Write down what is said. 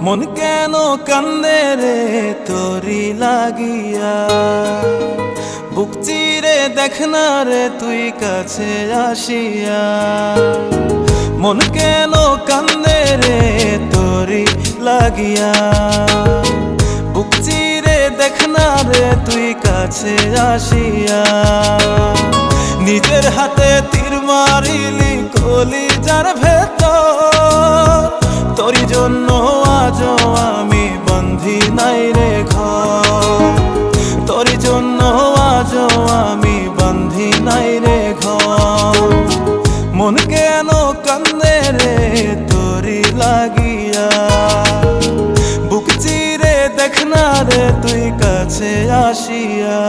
মন কেন কান্দে রে তোরি লাগিয়া, বুক চিরে দেখ না রে তুই কাছে আসিয়া। মন কেন কান্দে রে তোরি লাগিয়া, বুক চিরে দেখ না রে তুই কাছে আসিয়া। নিজের হাতে তীর মারিলি কলিজার ভেতর, তোরি জন্য আজও আমি বন্ধি নাই রে ঘর, তোরি জন্য আজও আমি বন্ধি নাই রে ঘর। মন কেন কান্দে রে তোরি লাগিয়া, বুক চিরে দেখ না রে তুই কাছে আসিয়া।